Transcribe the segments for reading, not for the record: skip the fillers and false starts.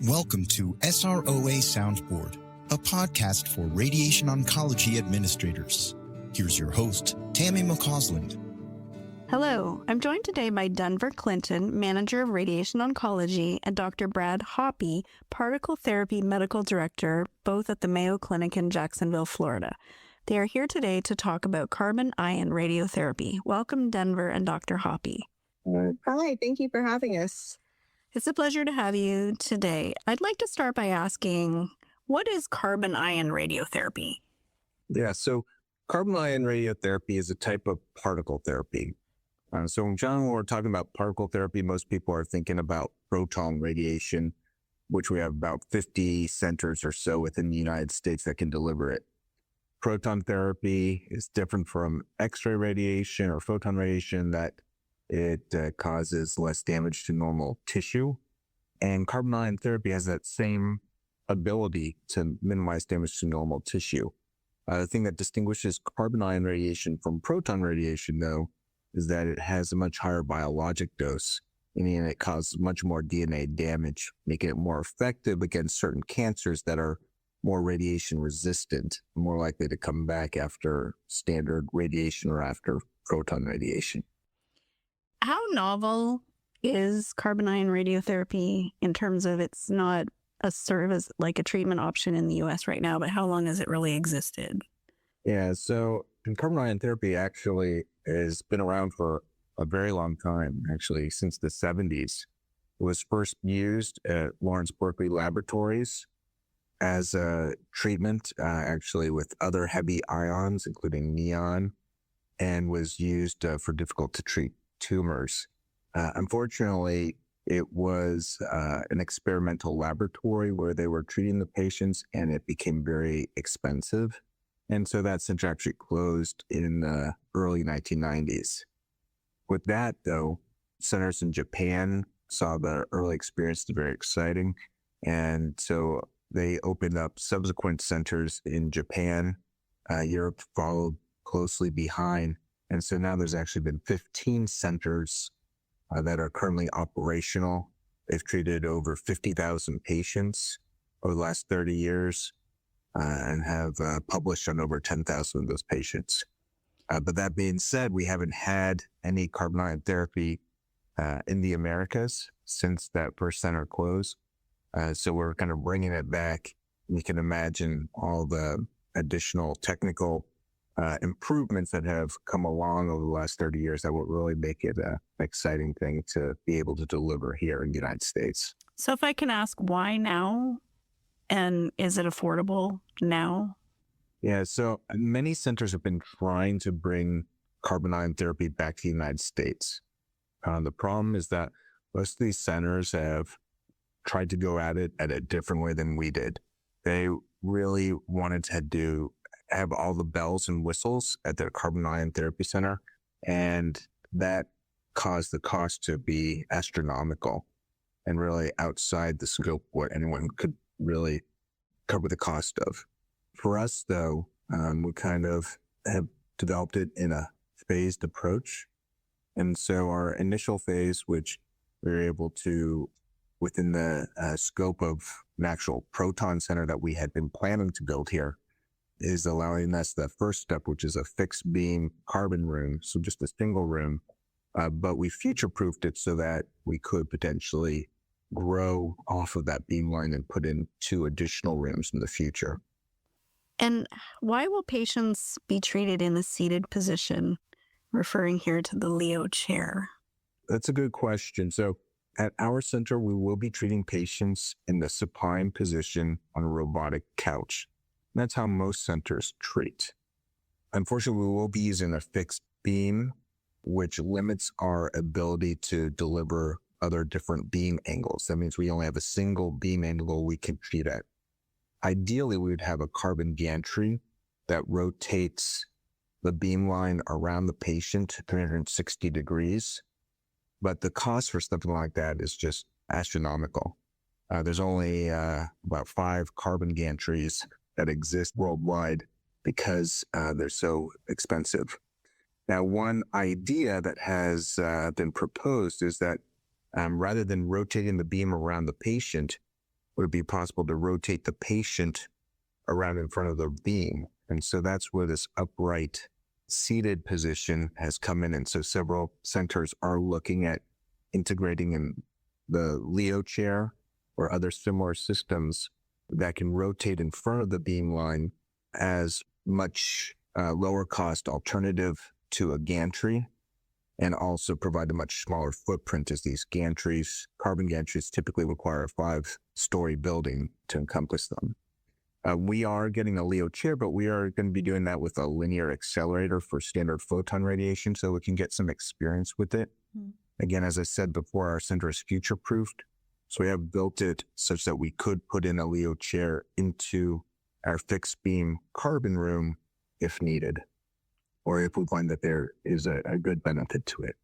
Welcome to SROA Soundboard, a podcast for radiation oncology administrators. Here's your host, Tammy McCausland. Hello, I'm joined today by Denver Clinton, Manager of Radiation Oncology, and Dr. Brad Hoppe, Particle Therapy Medical Director, both at the Mayo Clinic in Jacksonville, Florida. They are here today to talk about carbon-ion radiotherapy. Welcome, Denver and Dr. Hoppe. Hi, thank you for having us. It's a pleasure to have you today. I'd like to start by asking, what is carbon-ion radiotherapy? Yeah, so carbon-ion radiotherapy is a type of particle therapy. So in general, when we're talking about particle therapy, most people are thinking about proton radiation, which we have about 50 centers or so within the United States that can deliver it. Proton therapy is different from X-ray radiation or photon radiation that it causes less damage to normal tissue. And carbon-ion therapy has that same ability to minimize damage to normal tissue. The thing that distinguishes carbon-ion radiation from proton radiation, though, is that it has a much higher biologic dose, meaning it causes much more DNA damage, making it more effective against certain cancers that are more radiation resistant, more likely to come back after standard radiation or after proton radiation. How novel is carbon-ion radiotherapy in terms of it's not a service like a treatment option in the U.S. right now, but how long has it really existed? Yeah, so carbon-ion therapy actually has been around for a very long time, actually since the 70s. It was first used at Lawrence Berkeley Laboratories as a treatment, actually with other heavy ions, including neon, and was used for difficult to treat tumors. Unfortunately, it was an experimental laboratory where they were treating the patients and it became very expensive. And so that center actually closed in the early 1990s. With that, though, centers in Japan saw the early experience as very exciting. And so they opened up subsequent centers in Japan. Europe followed closely behind. And so now there's actually been 15 centers that are currently operational. They've treated over 50,000 patients over the last 30 years and have published on over 10,000 of those patients. But that being said, we haven't had any carbon-ion therapy in the Americas since that first center closed. So we're kind of bringing it back. You can imagine all the additional technical improvements that have come along over the last 30 years that will really make it an exciting thing to be able to deliver here in the United States. So if I can ask, why now? And is it affordable now? Yeah, so many centers have been trying to bring carbon-ion therapy back to the United States. The problem is that most of these centers have tried to go at it at a different way than we did. They really wanted to have all the bells and whistles at their carbon-ion therapy center, and that caused the cost to be astronomical and really outside the scope of what anyone could really cover the cost of. For us, though, we kind of have developed it in a phased approach. And so our initial phase, which we were able to, within the scope of an actual proton center that we had been planning to build here, is allowing us the first step, which is a fixed beam carbon room, so just a single room. But we future-proofed it so that we could potentially grow off of that beam line and put in 2 additional rooms in the future. And why will patients be treated in the seated position, referring here to the Leo chair? That's a good question. So at our center, we will be treating patients in the supine position on a robotic couch. That's how most centers treat. Unfortunately, we will be using a fixed beam, which limits our ability to deliver other different beam angles. That means we only have a single beam angle we can treat at. Ideally, we would have a carbon gantry that rotates the beam line around the patient 360 degrees. But the cost for something like that is just astronomical. There's only about 5 carbon gantries that exist worldwide because they're so expensive. Now, one idea that has been proposed is that rather than rotating the beam around the patient, would it be possible to rotate the patient around in front of the beam? And so that's where this upright seated position has come in. And so several centers are looking at integrating in the Leo chair or other similar systems that can rotate in front of the beam line as much lower cost alternative to a gantry, and also provide a much smaller footprint, as these gantries, carbon gantries, typically require a 5-story building to encompass them. We are getting a Leo chair, but we are going to be doing that with a linear accelerator for standard photon radiation, so we can get some experience with it. Again, as I said before, our center is future-proofed, so we have built it such that we could put in a Leo chair into our fixed beam carbon room if needed, or if we find that there is a good benefit to it.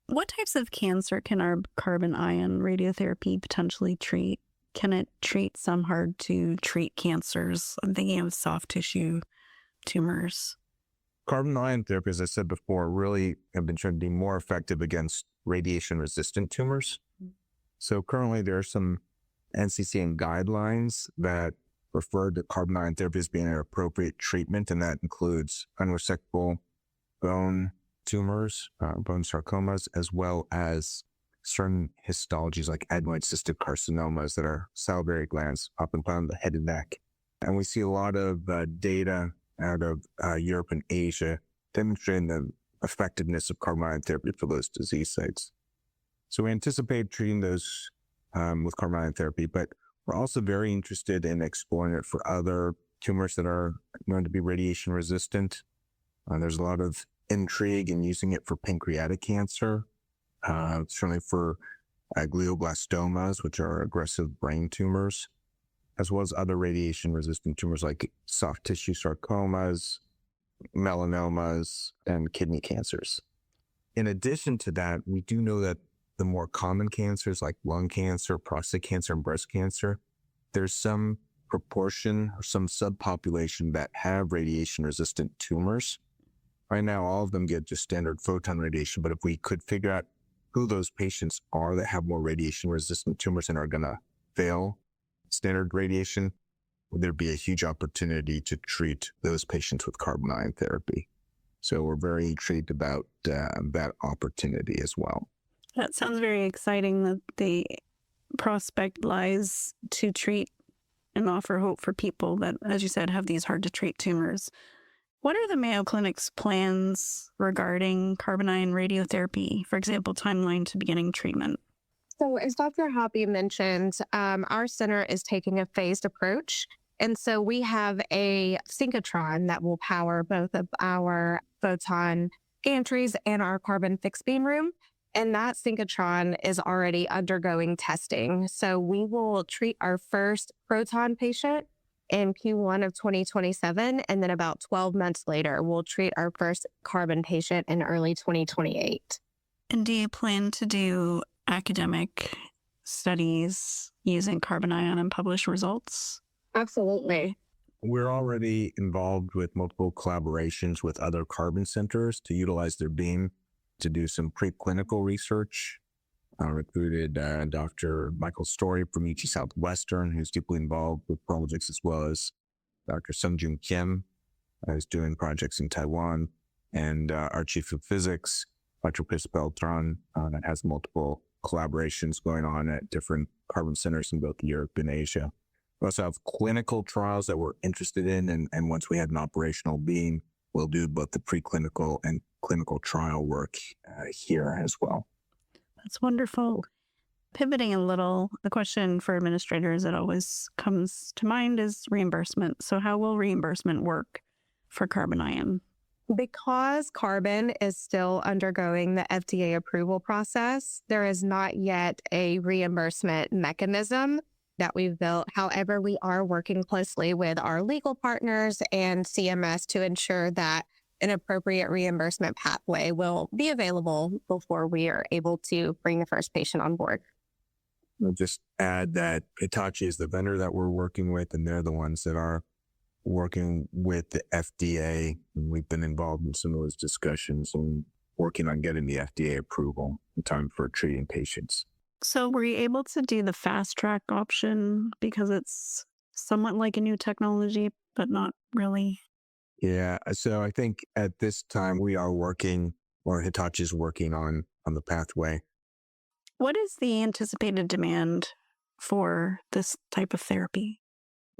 What types of cancer can our carbon ion radiotherapy potentially treat? Can it treat some hard to treat cancers? I'm thinking of soft tissue tumors. Carbon ion therapy, as I said before, really have been shown to be more effective against radiation-resistant tumors. So currently there are some NCCN guidelines that refer to carbon ion therapy as being an appropriate treatment, and that includes unresectable bone tumors, bone sarcomas, as well as certain histologies like adenoid cystic carcinomas that are salivary glands, often found in the head and neck. And we see a lot of data out of Europe and Asia demonstrating the effectiveness of carbon ion therapy for those disease sites. So we anticipate treating those with carbon ion therapy, but we're also very interested in exploring it for other tumors that are known to be radiation resistant. There's a lot of intrigue in using it for pancreatic cancer, certainly for glioblastomas, which are aggressive brain tumors, as well as other radiation resistant tumors like soft tissue sarcomas, melanomas, and kidney cancers. In addition to that, we do know that the more common cancers like lung cancer, prostate cancer, and breast cancer, there's some proportion or some subpopulation that have radiation-resistant tumors. Right now, all of them get just standard photon radiation, but if we could figure out who those patients are that have more radiation-resistant tumors and are going to fail standard radiation, there'd be a huge opportunity to treat those patients with carbon ion therapy. So we're very intrigued about that opportunity as well. That sounds very exciting, that the prospect lies to treat and offer hope for people that, as you said, have these hard to treat tumors. What are the Mayo Clinic's plans regarding carbon ion radiotherapy, for example, timeline to beginning treatment? So as Dr. Hoppy mentioned, our center is taking a phased approach. And so we have a synchrotron that will power both of our photon gantries and our carbon fixed beam room. And that synchrotron is already undergoing testing. So we will treat our first proton patient in Q1 of 2027. And then about 12 months later, we'll treat our first carbon patient in early 2028. And do you plan to do academic studies using carbon ion and publish results? Absolutely. We're already involved with multiple collaborations with other carbon centers to utilize their beam to do some preclinical research. I recruited Dr. Michael Story from UT Southwestern, who's deeply involved with projects, as well as Dr. Sungjun Kim, who's doing projects in Taiwan, and our chief of physics, Dr. Chris Beltran, that has multiple collaborations going on at different carbon centers in both Europe and Asia. We also have clinical trials that we're interested in, and once we have an operational beam, we'll do both the preclinical and clinical trial work here as well. That's wonderful. Pivoting a little, the question for administrators that always comes to mind is reimbursement. So how will reimbursement work for carbon ion? Because carbon is still undergoing the FDA approval process, there is not yet a reimbursement mechanism that we've built. However, we are working closely with our legal partners and CMS to ensure that an appropriate reimbursement pathway will be available before we are able to bring the first patient on board. I'll just add that Hitachi is the vendor that we're working with, and they're the ones that are working with the FDA. And we've been involved in some of those discussions and working on getting the FDA approval in time for treating patients. So were you able to do the fast track option because it's somewhat like a new technology, but not really? Yeah. So I think at this time we are working, or Hitachi's working on the pathway. What is the anticipated demand for this type of therapy?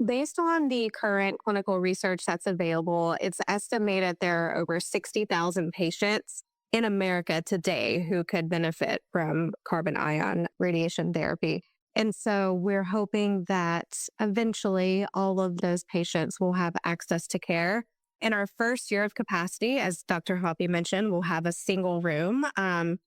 Based on the current clinical research that's available, it's estimated there are over 60,000 patients in America today who could benefit from carbon ion radiation therapy. And so we're hoping that eventually all of those patients will have access to care. In our first year of capacity, as Dr. Hoppy mentioned, we'll have a single room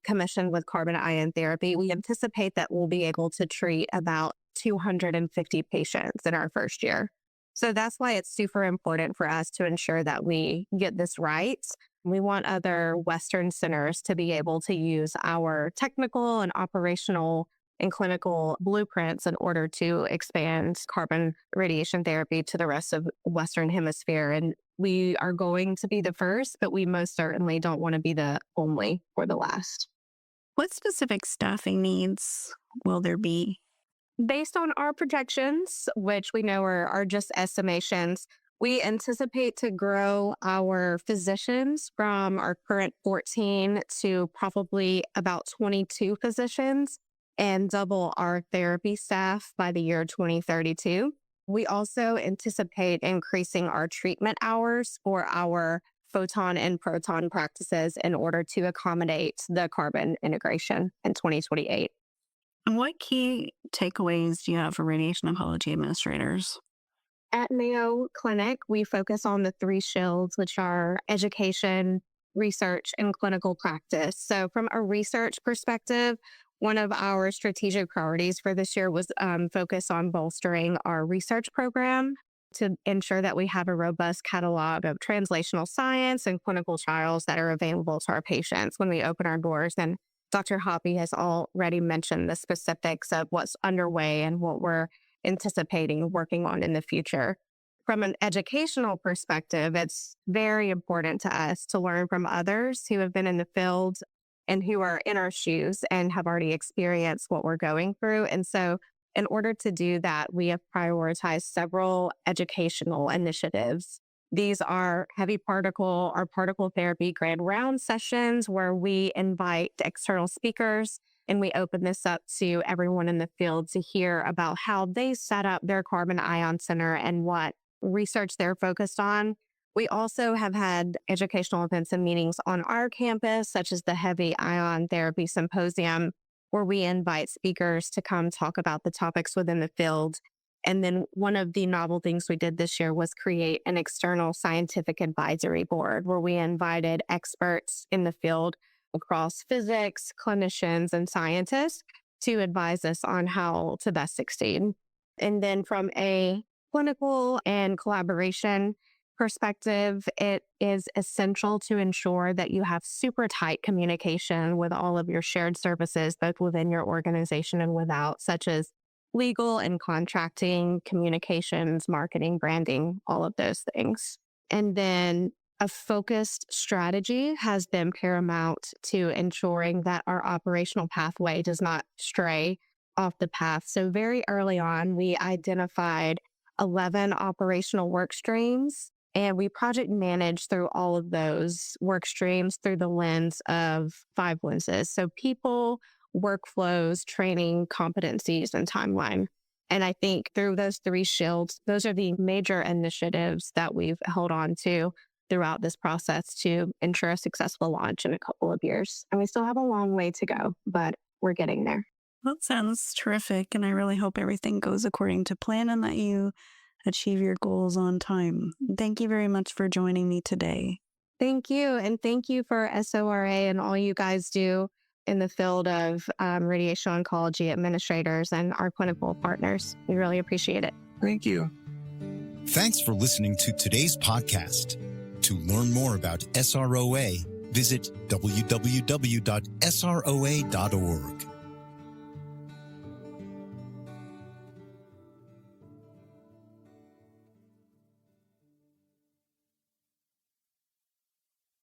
commissioned with carbon ion therapy. We anticipate that we'll be able to treat about 250 patients in our first year. So that's why it's super important for us to ensure that we get this right. We want other Western centers to be able to use our technical and operational and clinical blueprints in order to expand carbon radiation therapy to the rest of Western Hemisphere. And we are going to be the first, but we most certainly don't want to be the only or the last. What specific staffing needs will there be? Based on our projections, which we know are just estimations, we anticipate to grow our physicians from our current 14 to probably about 22 physicians and double our therapy staff by the year 2032. We also anticipate increasing our treatment hours for our photon and proton practices in order to accommodate the carbon integration in 2028. And what key takeaways do you have for radiation oncology administrators? At Mayo Clinic, we focus on the three shields, which are education, research, and clinical practice. So from a research perspective, one of our strategic priorities for this year was focus on bolstering our research program to ensure that we have a robust catalog of translational science and clinical trials that are available to our patients when we open our doors. And Dr. Hoppy has already mentioned the specifics of what's underway and what we're anticipating working on in the future. From an educational perspective, it's very important to us to learn from others who have been in the field and who are in our shoes and have already experienced what we're going through. And so in order to do that, we have prioritized several educational initiatives. These are heavy particle or particle therapy grand round sessions where we invite external speakers and we open this up to everyone in the field to hear about how they set up their carbon ion center and what research they're focused on. We also have had educational events and meetings on our campus, such as the Heavy Ion Therapy Symposium, where we invite speakers to come talk about the topics within the field. And then one of the novel things we did this year was create an external scientific advisory board where we invited experts in the field across physics, clinicians, and scientists to advise us on how to best succeed. And then from a clinical and collaboration perspective, it is essential to ensure that you have super tight communication with all of your shared services, both within your organization and without, such as legal and contracting, communications, marketing, branding, all of those things. And then a focused strategy has been paramount to ensuring that our operational pathway does not stray off the path. So very early on, we identified 11 operational work streams, and we project managed through all of those work streams through the lens of 5 lenses. So people, workflows, training, competencies, and timeline. And I think through those 3 shields, those are the major initiatives that we've held on to throughout this process to ensure a successful launch in a couple of years. And we still have a long way to go, but we're getting there. That sounds terrific. And I really hope everything goes according to plan and that you achieve your goals on time. Thank you very much for joining me today. Thank you. And thank you for SROA and all you guys do in the field of radiation oncology administrators and our clinical partners. We really appreciate it. Thank you. Thanks for listening to today's podcast. To learn more about SROA, visit www.sroa.org.